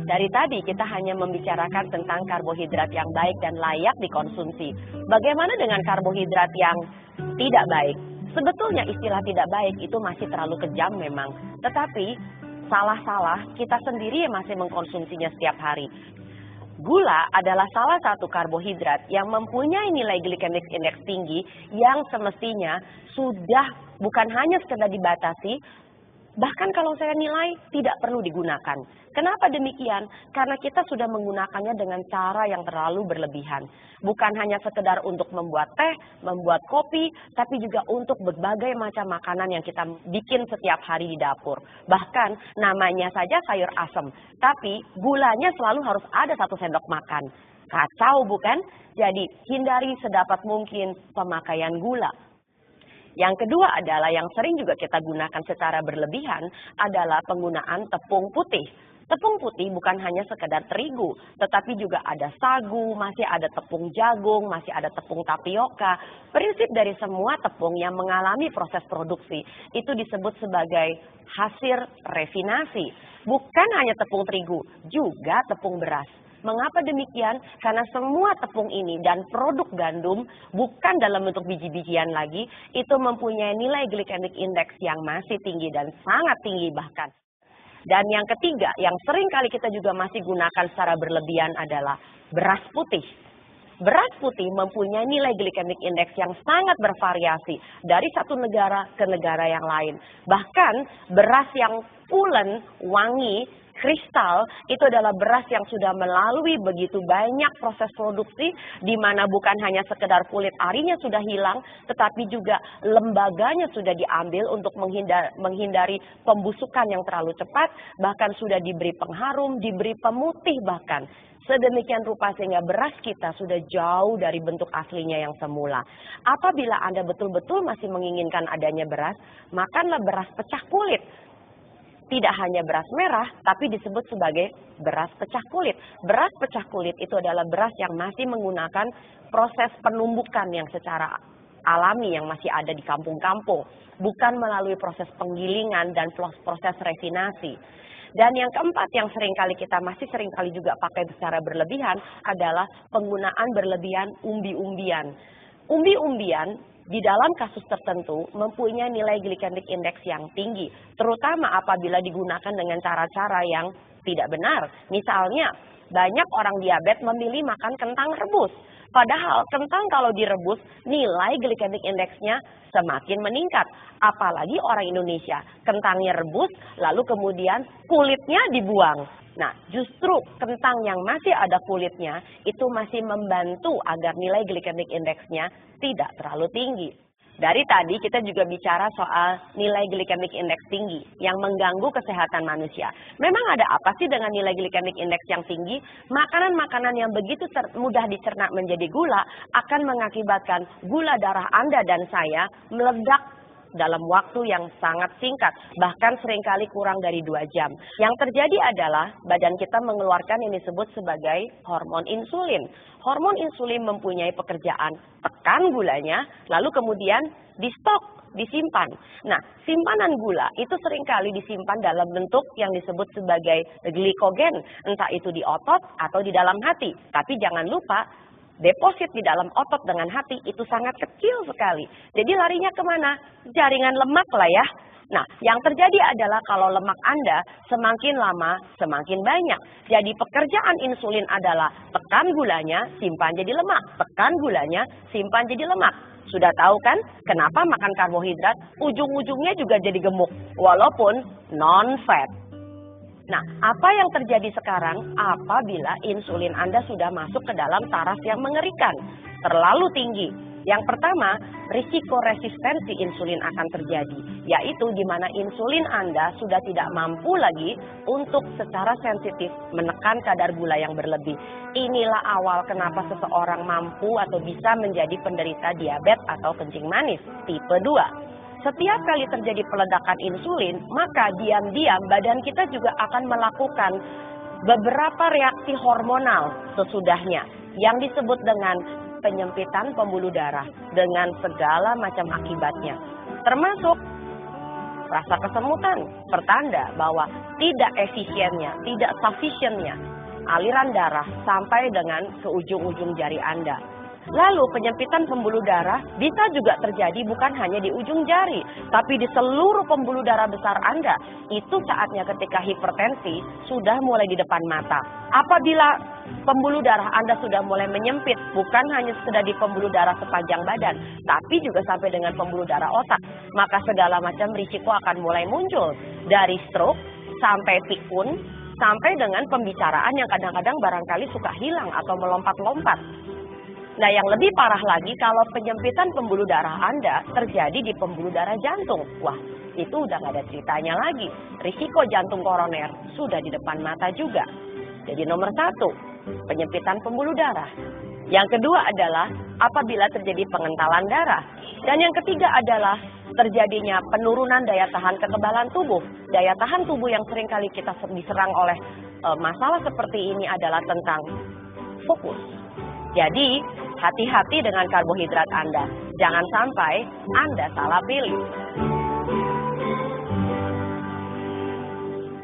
Dari tadi kita hanya membicarakan tentang karbohidrat yang baik dan layak dikonsumsi. Bagaimana dengan karbohidrat yang tidak baik? Sebetulnya istilah tidak baik itu masih terlalu kejam memang. Tetapi salah-salah kita sendiri yang masih mengkonsumsinya setiap hari. Gula adalah salah satu karbohidrat yang mempunyai nilai glycemic index tinggi yang semestinya sudah bukan hanya sekedar dibatasi, bahkan kalau saya nilai tidak perlu digunakan. Kenapa demikian? Karena kita sudah menggunakannya dengan cara yang terlalu berlebihan. Bukan hanya sekedar untuk membuat teh, membuat kopi, tapi juga untuk berbagai macam makanan yang kita bikin setiap hari di dapur. Bahkan namanya saja sayur asem, tapi gulanya selalu harus ada 1 sendok makan. Kacau bukan? Jadi hindari sedapat mungkin pemakaian gula. Yang kedua adalah yang sering juga kita gunakan secara berlebihan adalah penggunaan tepung putih. Tepung putih bukan hanya sekedar terigu, tetapi juga ada sagu, masih ada tepung jagung, masih ada tepung tapioka. Prinsip dari semua tepung yang mengalami proses produksi itu disebut sebagai hasil refinasi. Bukan hanya tepung terigu, juga tepung beras. Mengapa demikian? Karena semua tepung ini dan produk gandum bukan dalam bentuk biji-bijian lagi, itu mempunyai nilai glycemic index yang masih tinggi dan sangat tinggi bahkan. Dan yang ketiga, yang sering kali kita juga masih gunakan secara berlebihan adalah beras putih. Beras putih mempunyai nilai glycemic index yang sangat bervariasi dari satu negara ke negara yang lain. Bahkan beras yang pulen, wangi, kristal itu adalah beras yang sudah melalui begitu banyak proses produksi di mana bukan hanya sekedar kulit arinya sudah hilang, tetapi juga lembaganya sudah diambil untuk menghindari pembusukan yang terlalu cepat, bahkan sudah diberi pengharum, diberi pemutih bahkan. Sedemikian rupa sehingga beras kita sudah jauh dari bentuk aslinya yang semula. Apabila Anda betul-betul masih menginginkan adanya beras, makanlah beras pecah kulit. Tidak hanya beras merah, tapi disebut sebagai beras pecah kulit. Beras pecah kulit itu adalah beras yang masih menggunakan proses penumbukan yang secara alami yang masih ada di kampung-kampung. Bukan melalui proses penggilingan dan proses refinasi. Dan yang keempat yang masih seringkali juga pakai secara berlebihan adalah penggunaan berlebihan umbi-umbian. Umbi-umbian di dalam kasus tertentu mempunyai nilai glycemic index yang tinggi, terutama apabila digunakan dengan cara-cara yang tidak benar. Misalnya, banyak orang diabetes memilih makan kentang rebus. Padahal kentang kalau direbus, nilai glycemic index-nya semakin meningkat. Apalagi orang Indonesia, kentangnya rebus, lalu kemudian kulitnya dibuang. Nah, justru kentang yang masih ada kulitnya itu masih membantu agar nilai glycemic index-nya tidak terlalu tinggi. Dari tadi kita juga bicara soal nilai glycemic index tinggi yang mengganggu kesehatan manusia. Memang ada apa sih dengan nilai glycemic index yang tinggi? Makanan-makanan yang begitu mudah dicerna menjadi gula akan mengakibatkan gula darah Anda dan saya meledak dalam waktu yang sangat singkat, bahkan seringkali kurang dari 2 jam. Yang terjadi adalah badan kita mengeluarkan yang disebut sebagai hormon insulin. Hormon insulin mempunyai pekerjaan tekan gulanya, lalu kemudian di stok, disimpan. Nah, simpanan gula itu seringkali disimpan dalam bentuk yang disebut sebagai glikogen, entah itu di otot atau di dalam hati. Tapi jangan lupa, deposit di dalam otot dengan hati itu sangat kecil sekali. Jadi larinya kemana? Jaringan lemak lah ya. Nah, yang terjadi adalah kalau lemak Anda semakin lama semakin banyak. Jadi pekerjaan insulin adalah tekan gulanya, simpan jadi lemak. Tekan gulanya, simpan jadi lemak. Sudah tahu kan kenapa makan karbohidrat ujung-ujungnya juga jadi gemuk walaupun non-fat. Nah, apa yang terjadi sekarang apabila insulin Anda sudah masuk ke dalam taraf yang mengerikan, terlalu tinggi? Yang pertama, risiko resistensi insulin akan terjadi, yaitu di mana insulin Anda sudah tidak mampu lagi untuk secara sensitif menekan kadar gula yang berlebih. Inilah awal kenapa seseorang mampu atau bisa menjadi penderita diabetes atau kencing manis tipe 2. Setiap kali terjadi peledakan insulin, maka diam-diam badan kita juga akan melakukan beberapa reaksi hormonal sesudahnya yang disebut dengan penyempitan pembuluh darah dengan segala macam akibatnya. Termasuk Rasa kesemutan pertanda bahwa tidak efisiennya, tidak sufficientnya aliran darah sampai dengan ke ujung-ujung jari Anda. Lalu penyempitan pembuluh darah bisa juga terjadi bukan hanya di ujung jari, tapi di seluruh pembuluh darah besar Anda. Itu saatnya ketika hipertensi sudah mulai di depan mata. Apabila pembuluh darah Anda sudah mulai menyempit, bukan hanya sekedar di pembuluh darah sepanjang badan, tapi juga sampai dengan pembuluh darah otak, maka segala macam risiko akan mulai muncul. Dari stroke sampai pikun, sampai dengan pembicaraan yang kadang-kadang barangkali suka hilang atau melompat-lompat. Nah, yang lebih parah lagi kalau penyempitan pembuluh darah Anda terjadi di pembuluh darah jantung. Wah, itu udah gak ada ceritanya lagi. Risiko jantung koroner sudah di depan mata juga. Jadi nomor 1, penyempitan pembuluh darah. Yang kedua adalah apabila terjadi pengentalan darah. Dan yang ketiga adalah terjadinya penurunan daya tahan kekebalan tubuh. Daya tahan tubuh yang seringkali kita diserang oleh masalah seperti ini adalah tentang fokus. Jadi, hati-hati dengan karbohidrat Anda. Jangan sampai Anda salah pilih.